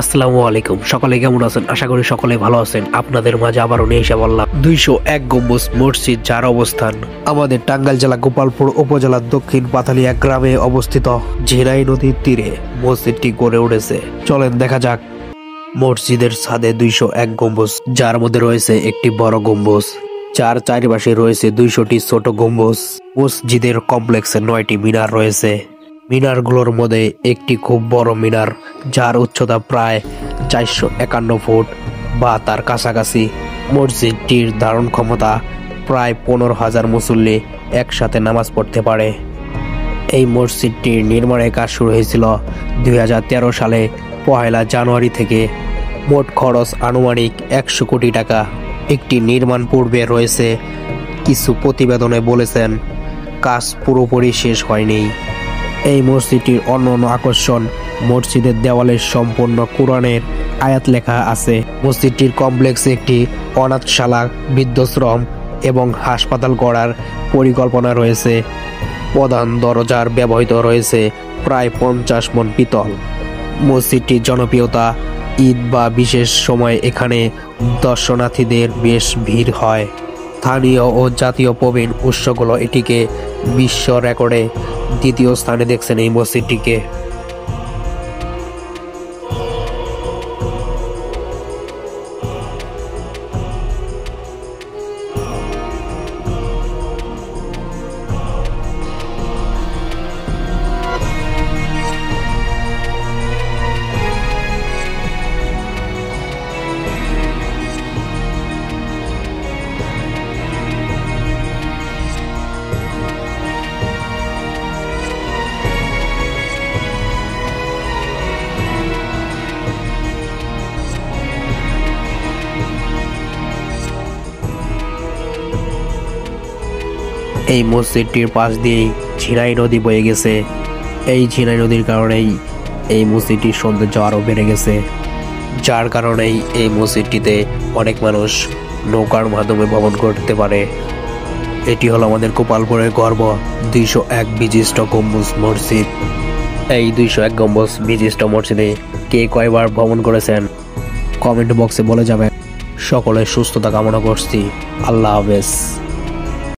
আসসালামু আলাইকুম। সকলে কেমন আছেন? আশা করি সকলে ভালো আছেন। আপনাদের মাঝে আবারও নিয়ে এসে বললাম 201 গম্বুজ মসজিদ, যার অবস্থান আমাদের টাঙ্গাইল জেলা গোপালপুর উপজেলার দক্ষিণ পাথালিয়া গ্রামে অবস্থিত। ঝিনাই নদীর তীরে মসজিদটি গড়ে উঠেছে। চলেন দেখা যাক। মসজিদের ছাদে 201 গম্বুজ, যার মধ্যে রয়েছে একটি বড় গম্বুজ, যার চারিপাশে রয়েছে 200টি ছোট গম্বুজ। মসজিদের কমপ্লেক্সে 9টি মিনার রয়েছে। মিনারগুলোর মধ্যে একটি খুব বড় মিনার, যার উচ্চতা প্রায় 451 ফুট বা তার কাছাকাছি। মসজিদটির ধারণ ক্ষমতা প্রায় 15,000 মুসল্লি একসাথে নামাজ পড়তে পারে। এই মসজিদটির নির্মাণের কাজ শুরু হয়েছিল 2013 সালে 1 জানুয়ারি থেকে। মোট খরচ আনুমানিক 100 কোটি টাকা। একটি নির্মাণ পূর্বে রয়েছে কিছু প্রতিবেদনে বলেছেন কাজ পুরোপুরি শেষ হয়নি। এই মসজিদটির অন্যান্য আকর্ষণ, মসজিদের দেওয়ালে সম্পূর্ণ কোরআনের আয়াত লেখা আছে। মসজিদটির কমপ্লেক্সে একটি অনাথশালা, বৃদ্ধাশ্রম এবং হাসপাতাল গড়ার পরিকল্পনা রয়েছে। প্রধান দরজার ব্যবহৃত রয়েছে প্রায় 50 মণ পিতল। মসজিদটির জনপ্রিয়তা, ঈদ বা বিশেষ সময় এখানে দর্শনার্থীদের বেশ ভিড় হয়। স্থানীয় ও জাতীয় প্রবীণ উৎসগুলো এটিকে বিশ্ব রেকর্ডে দ্বিতীয় স্থানে দেখছেন এই মসজিদটিকে। এই মসজিদটির পাশ দিয়েই ঝিনাই নদী বয়ে গেছে। এই ঝিনাই নদীর কারণেই এই মসজিদটির সৌন্দর্য আরও বেড়ে গেছে, যার কারণেই এই মসজিদটিতে অনেক মানুষ নৌকার মাধ্যমে ভ্রমণ করতে পারে। এটি হলো আমাদের গোপালপুরের গর্ব 201 বিশিষ্ট গম্বুজ মসজিদ। এই 201 গম্বুজ বিশিষ্ট মসজিদে কে কয়বার ভ্রমণ করেছেন কমেন্ট বক্সে বলে যাবেন। সকলের সুস্থতা কামনা করছি। আল্লাহ হাফেজ।